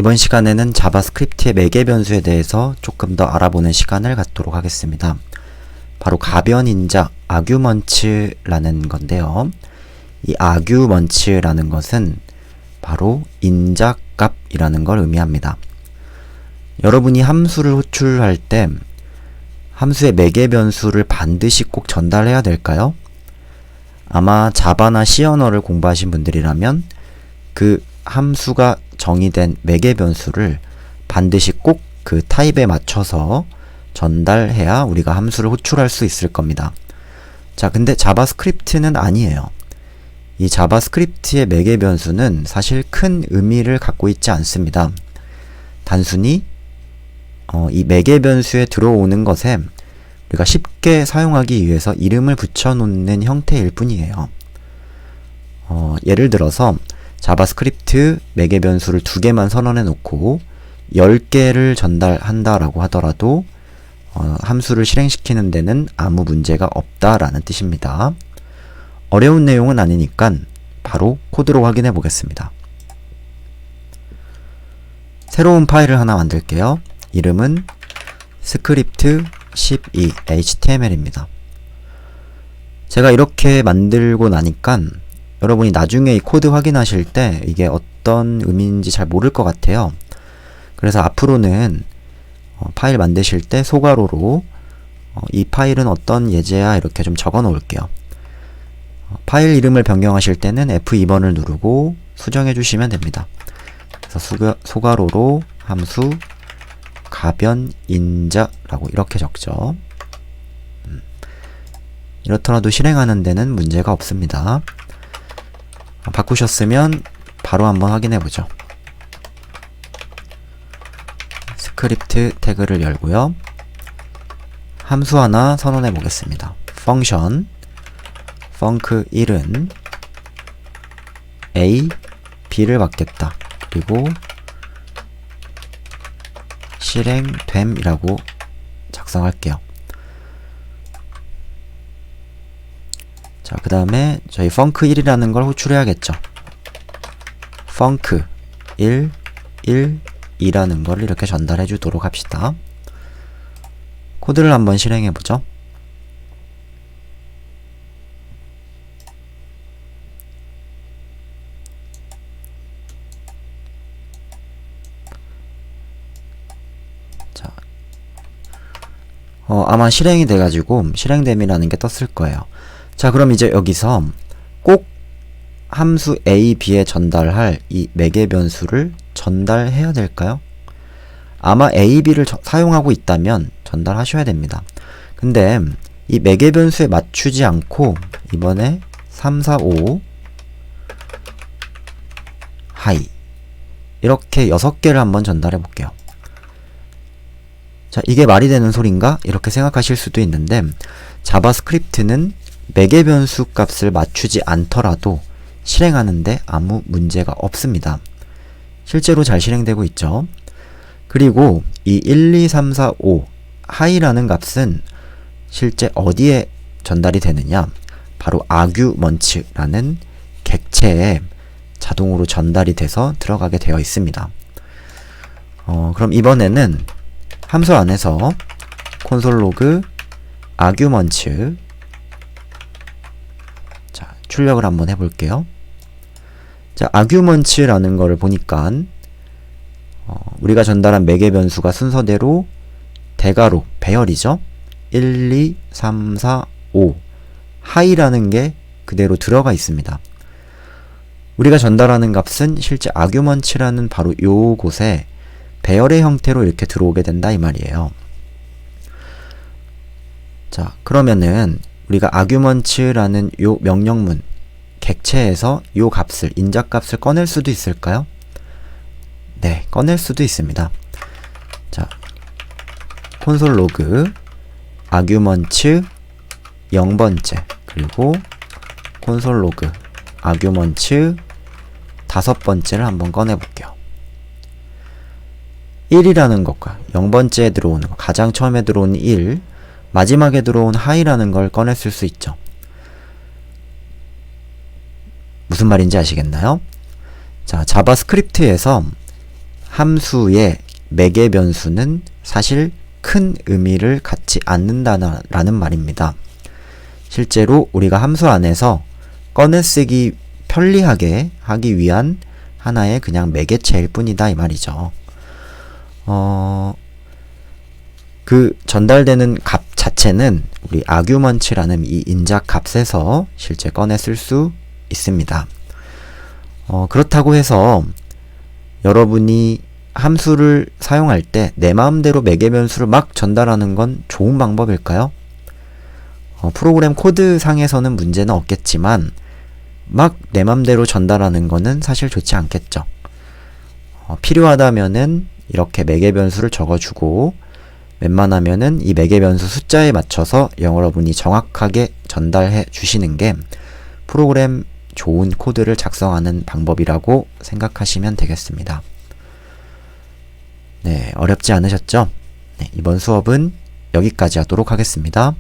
이번 시간에는 자바스크립트의 매개 변수에 대해서 조금 더 알아보는 시간을 갖도록 하겠습니다. 바로 가변인자 아규먼츠라는 건데요. 이 아규먼츠라는 것은 바로 인자값이라는 걸 의미합니다. 여러분이 함수를 호출할 때 함수의 매개 변수를 반드시 꼭 전달해야 될까요? 아마 자바나 C 언어를 공부하신 분들이라면 그 함수가 정의된 매개 변수를 반드시 꼭 그 타입에 맞춰서 전달해야 우리가 함수를 호출할 수 있을 겁니다. 자, 근데 자바스크립트는 아니에요. 이 자바스크립트의 매개 변수는 사실 큰 의미를 갖고 있지 않습니다. 단순히 이 매개 변수에 들어오는 것에 우리가 쉽게 사용하기 위해서 이름을 붙여놓는 형태일 뿐이에요. 예를 들어서 자바스크립트 매개 변수를 2개만 선언해 놓고 10개를 전달한다라고 하더라도 함수를 실행시키는 데는 아무 문제가 없다라는 뜻입니다. 어려운 내용은 아니니까 바로 코드로 확인해 보겠습니다. 새로운 파일을 하나 만들게요. 이름은 스크립트 12 html입니다. 제가 이렇게 만들고 나니까 여러분이 나중에 이 코드 확인하실 때 이게 어떤 의미인지 잘 모를 것 같아요. 그래서 앞으로는 파일 만드실 때 소괄호로 이 파일은 어떤 예제야 이렇게 좀 적어 놓을게요. 파일 이름을 변경하실 때는 F2번을 누르고 수정해 주시면 됩니다. 그래서 소괄호로 함수 가변인자라고 이렇게 적죠. 이렇더라도 실행하는 데는 문제가 없습니다. 바꾸셨으면 바로 한번 확인해 보죠. 스크립트 태그를 열고요. 함수 하나 선언해 보겠습니다. 펑션 func1은 a, b를 받겠다. 그리고 실행됨이라고 작성할게요. 자, 그 다음에 저희 func1이라는 걸 호출해야겠죠. func1 1 2라는 걸 이렇게 전달해 주도록 합시다. 코드를 한번 실행해 보죠. 자, 아마 실행이 돼가지고 실행됨이라는 게 떴을 거예요. 자, 그럼 이제 여기서 꼭 함수 a, b에 전달할 이 매개 변수를 전달해야 될까요? 아마 a, b를 사용하고 있다면 전달하셔야 됩니다. 근데 이 매개 변수에 맞추지 않고 이번에 3, 4, 5 하이 이렇게 6개를 한번 전달해 볼게요. 자, 이게 말이 되는 소린가? 이렇게 생각하실 수도 있는데 자바스크립트는 매개 변수 값을 맞추지 않더라도 실행하는데 아무 문제가 없습니다. 실제로 잘 실행되고 있죠. 그리고 이 1, 2, 3, 4, 5 하이라는 값은 실제 어디에 전달이 되느냐? 바로 아규먼츠라는 객체에 자동으로 전달이 돼서 들어가게 되어 있습니다. 그럼 이번에는 함수 안에서 콘솔 로그 아규먼츠 자, 출력을 한번 해볼게요. 자, 아규먼츠라는 거를 보니까 우리가 전달한 매개 변수가 순서대로 대괄호, 배열이죠. 1, 2, 3, 4, 5 하이라는 게 그대로 들어가 있습니다. 우리가 전달하는 값은 실제 아규먼츠라는 바로 요곳에 배열의 형태로 이렇게 들어오게 된다 이 말이에요. 자, 그러면은 우리가 아규먼츠라는 요 명령문 객체에서 요 값을, 인자값을 꺼낼 수도 있을까요? 네, 꺼낼 수도 있습니다. 자, 콘솔 로그 아규먼츠 0번째 그리고 콘솔 로그 아규먼츠 5번째를 한번 꺼내 볼게요. 1이라는 것과 0번째에 들어오는 것, 가장 처음에 들어온 1, 마지막에 들어온 하이라는 걸 꺼냈을 수 있죠. 무슨 말인지 아시겠나요? 자, 자바스크립트에서 함수의 매개 변수는 사실 큰 의미를 갖지 않는다라는 말입니다. 실제로 우리가 함수 안에서 꺼내쓰기 편리하게 하기 위한 하나의 그냥 매개체일 뿐이다 이 말이죠. 그 전달되는 값 자체는 우리 아규먼츠라는 이 인자 값에서 실제 꺼내 쓸 수 있습니다. 그렇다고 해서 여러분이 함수를 사용할 때 내 마음대로 매개 변수를 막 전달하는 건 좋은 방법일까요? 프로그램 코드 상에서는 문제는 없겠지만 막 내 맘대로 전달하는 거는 사실 좋지 않겠죠. 필요하다면은 이렇게 매개 변수를 적어주고 웬만하면은 이 매개 변수 숫자에 맞춰서 여러분이 정확하게 전달해 주시는 게 프로그램 좋은 코드를 작성하는 방법이라고 생각하시면 되겠습니다. 네, 어렵지 않으셨죠? 네, 이번 수업은 여기까지 하도록 하겠습니다.